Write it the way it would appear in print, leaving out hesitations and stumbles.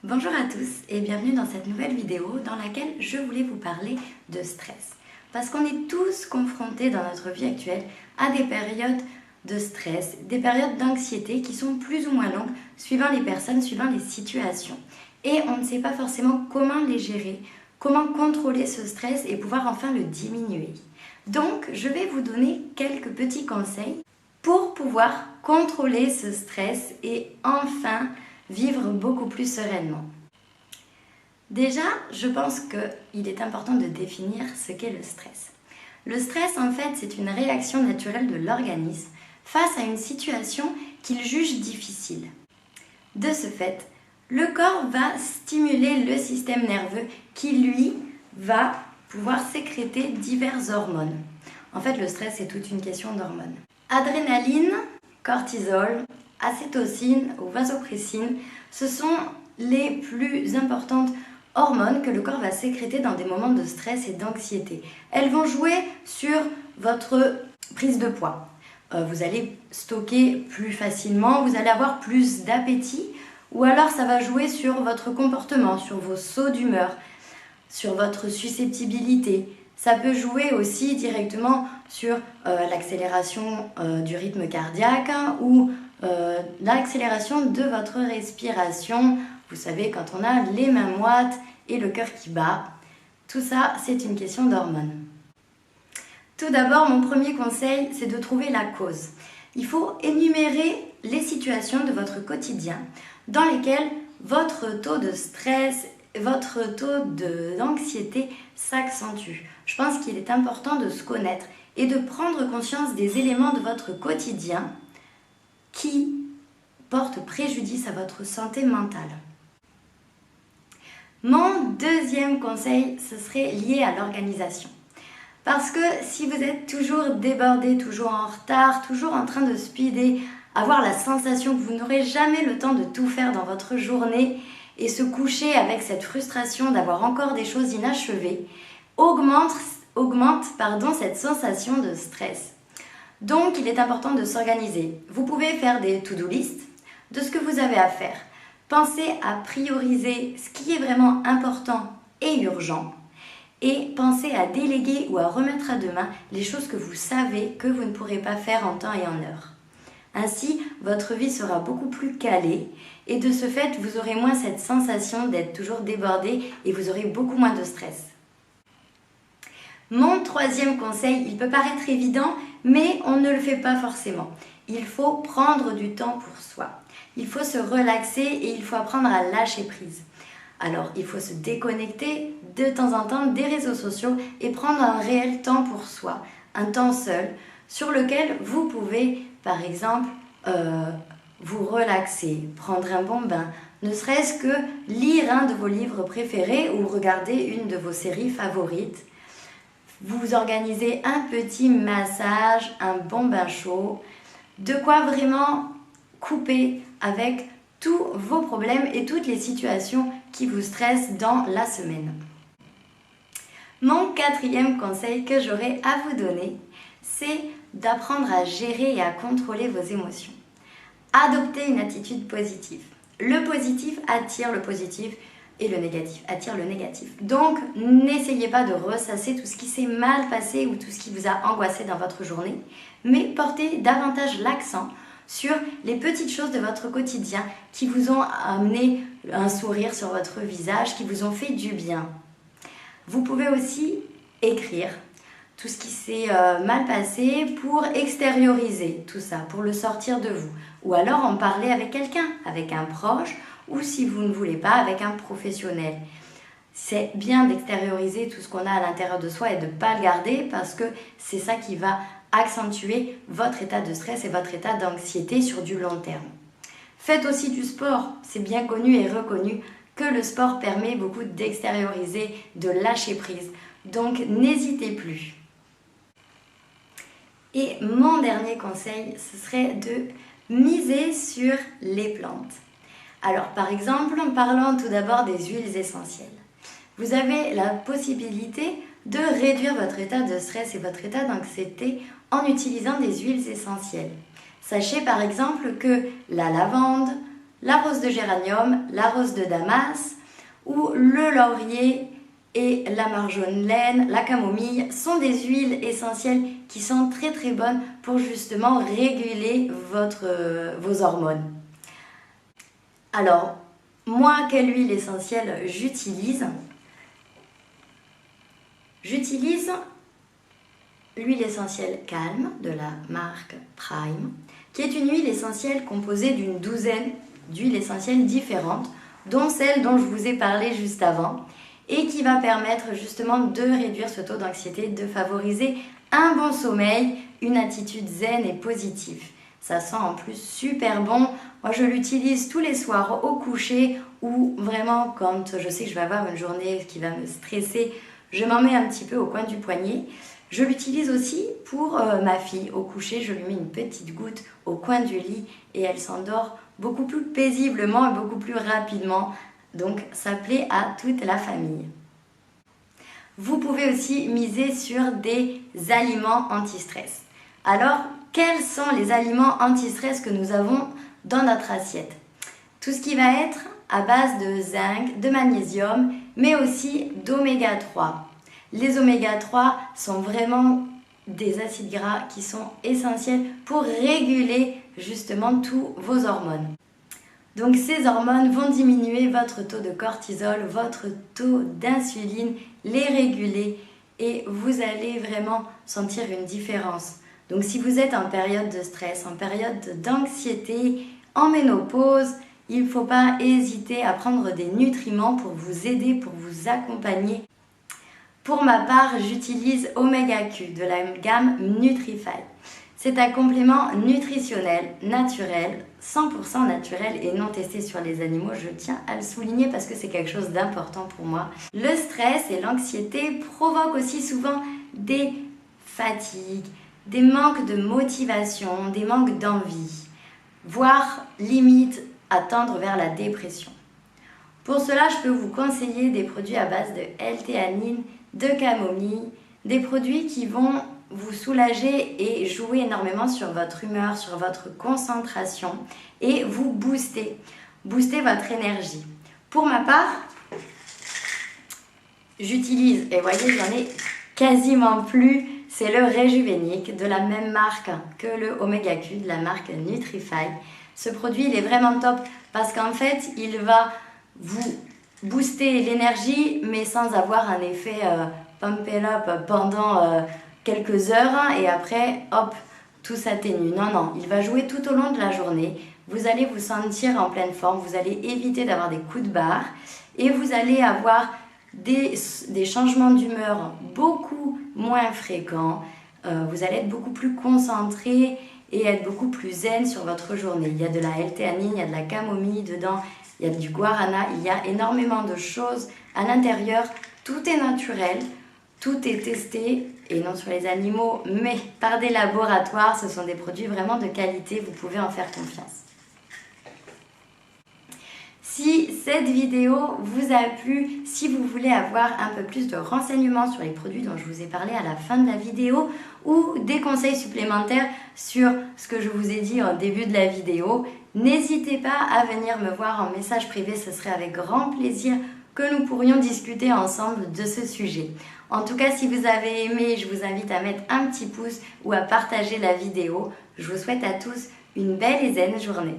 Bonjour à tous et bienvenue dans cette nouvelle vidéo dans laquelle je voulais vous parler de stress. Parce qu'on est tous confrontés dans notre vie actuelle à des périodes de stress, des périodes d'anxiété qui sont plus ou moins longues suivant les personnes, suivant les situations. Et on ne sait pas forcément comment les gérer, comment contrôler ce stress et pouvoir enfin le diminuer. Donc je vais vous donner quelques petits conseils pour pouvoir contrôler ce stress et enfin vivre beaucoup plus sereinement. Déjà, je pense qu'il est important de définir ce qu'est le stress. Le stress, en fait, c'est une réaction naturelle de l'organisme face à une situation qu'il juge difficile. De ce fait, le corps va stimuler le système nerveux qui, lui, va pouvoir sécréter diverses hormones. En fait, le stress, c'est toute une question d'hormones. Adrénaline, cortisol, acétocine ou vasopressine, ce sont les plus importantes hormones que le corps va sécréter dans des moments de stress et d'anxiété. Elles vont jouer sur votre prise de poids. Vous allez stocker plus facilement, vous allez avoir plus d'appétit, ou alors ça va jouer sur votre comportement, sur vos sauts d'humeur, sur votre susceptibilité. Ça peut jouer aussi directement sur l'accélération du rythme cardiaque ou l'accélération de votre respiration. Vous savez, quand on a les mains moites et le cœur qui bat, tout ça, c'est une question d'hormones. Tout d'abord, mon premier conseil, c'est de trouver la cause. Il faut énumérer les situations de votre quotidien dans lesquelles votre taux de stress, votre taux d'anxiété s'accentue. Je pense qu'il est important de se connaître et de prendre conscience des éléments de votre quotidien qui portent préjudice à votre santé mentale. Mon deuxième conseil, ce serait lié à l'organisation. Parce que si vous êtes toujours débordé, toujours en retard, toujours en train de speeder, avoir la sensation que vous n'aurez jamais le temps de tout faire dans votre journée et se coucher avec cette frustration d'avoir encore des choses inachevées, augmente cette sensation de stress. Donc, il est important de s'organiser. Vous pouvez faire des to-do list de ce que vous avez à faire. Pensez à prioriser ce qui est vraiment important et urgent. Et pensez à déléguer ou à remettre à demain les choses que vous savez que vous ne pourrez pas faire en temps et en heure. Ainsi, votre vie sera beaucoup plus calée et de ce fait, vous aurez moins cette sensation d'être toujours débordé et vous aurez beaucoup moins de stress. Mon troisième conseil, il peut paraître évident, mais on ne le fait pas forcément. Il faut prendre du temps pour soi. Il faut se relaxer et il faut apprendre à lâcher prise. Alors, il faut se déconnecter de temps en temps des réseaux sociaux et prendre un réel temps pour soi, un temps seul, sur lequel vous pouvez, par exemple, vous relaxer, prendre un bon bain, ne serait-ce que lire un de vos livres préférés ou regarder une de vos séries favorites. Vous organisez un petit massage, un bon bain chaud, de quoi vraiment couper avec tous vos problèmes et toutes les situations qui vous stressent dans la semaine. Mon quatrième conseil que j'aurais à vous donner, c'est d'apprendre à gérer et à contrôler vos émotions. Adoptez une attitude positive. Le positif attire le positif et le négatif attire le négatif. Donc, n'essayez pas de ressasser tout ce qui s'est mal passé ou tout ce qui vous a angoissé dans votre journée, mais portez davantage l'accent sur les petites choses de votre quotidien qui vous ont amené un sourire sur votre visage, qui vous ont fait du bien. Vous pouvez aussi écrire tout ce qui s'est mal passé pour extérioriser tout ça, pour le sortir de vous. Ou alors en parler avec quelqu'un, avec un proche, ou si vous ne voulez pas, avec un professionnel. C'est bien d'extérioriser tout ce qu'on a à l'intérieur de soi et de ne pas le garder parce que c'est ça qui va accentuer votre état de stress et votre état d'anxiété sur du long terme. Faites aussi du sport, c'est bien connu et reconnu que le sport permet beaucoup d'extérioriser, de lâcher prise. Donc n'hésitez plus. Et mon dernier conseil, ce serait de miser sur les plantes. Alors par exemple, en parlant tout d'abord des huiles essentielles. Vous avez la possibilité de réduire votre état de stress et votre état d'anxiété en utilisant des huiles essentielles. Sachez par exemple que la lavande, la rose de géranium, la rose de damas ou le laurier et la marjolaine laine, la camomille sont des huiles essentielles qui sont très très bonnes pour justement réguler vos hormones. Alors, moi, quelle huile essentielle j'utilise? J'utilise l'huile essentielle Calm de la marque Prime, qui est une huile essentielle composée d'une douzaine d'huiles essentielles différentes, dont celle dont je vous ai parlé juste avant, et qui va permettre justement de réduire ce taux d'anxiété, de favoriser un bon sommeil, une attitude zen et positive. Ça sent en plus super bon. Moi, je l'utilise tous les soirs au coucher ou vraiment quand je sais que je vais avoir une journée qui va me stresser, je m'en mets un petit peu au coin du poignet. Je l'utilise aussi pour ma fille. Au coucher, je lui mets une petite goutte au coin du lit et elle s'endort beaucoup plus paisiblement et beaucoup plus rapidement. Donc, ça plaît à toute la famille. Vous pouvez aussi miser sur des aliments anti-stress. Alors, quels sont les aliments anti-stress que nous avons dans notre assiette? Tout ce qui va être à base de zinc, de magnésium, mais aussi d'oméga 3. Les oméga 3 sont vraiment des acides gras qui sont essentiels pour réguler justement tous vos hormones. Donc ces hormones vont diminuer votre taux de cortisol, votre taux d'insuline, les réguler et vous allez vraiment sentir une différence. Donc si vous êtes en période de stress, en période d'anxiété, en ménopause, il ne faut pas hésiter à prendre des nutriments pour vous aider, pour vous accompagner. Pour ma part, j'utilise Omega Q de la gamme Nutrify. C'est un complément nutritionnel, naturel, 100% naturel et non testé sur les animaux. Je tiens à le souligner parce que c'est quelque chose d'important pour moi. Le stress et l'anxiété provoquent aussi souvent des fatigues, des manques de motivation, des manques d'envie, voire limite à tendre vers la dépression. Pour cela, je peux vous conseiller des produits à base de L-théanine, de camomille, des produits qui vont vous soulager et jouer énormément sur votre humeur, sur votre concentration et vous booster votre énergie. Pour ma part, j'utilise, et voyez, j'en ai quasiment plus, c'est le Rejuveniq de la même marque que le Omega Q de la marque Nutrify. Ce produit, il est vraiment top parce qu'en fait, il va vous booster l'énergie, mais sans avoir un effet pump it up pendant quelques heures et après, hop, tout s'atténue. Non, non, il va jouer tout au long de la journée. Vous allez vous sentir en pleine forme, vous allez éviter d'avoir des coups de barre et vous allez avoir des changements d'humeur beaucoup moins fréquents. Vous allez être beaucoup plus concentré et être beaucoup plus zen sur votre journée. Il y a de la L-théanine, il y a de la camomille dedans, il y a du guarana, il y a énormément de choses à l'intérieur. Tout est naturel, tout est testé, et non sur les animaux, mais par des laboratoires. Ce sont des produits vraiment de qualité, vous pouvez en faire confiance. Si cette vidéo vous a plu, si vous voulez avoir un peu plus de renseignements sur les produits dont je vous ai parlé à la fin de la vidéo ou des conseils supplémentaires sur ce que je vous ai dit en début de la vidéo, n'hésitez pas à venir me voir en message privé, ce serait avec grand plaisir que nous pourrions discuter ensemble de ce sujet. En tout cas, si vous avez aimé, je vous invite à mettre un petit pouce ou à partager la vidéo. Je vous souhaite à tous une belle et zen journée.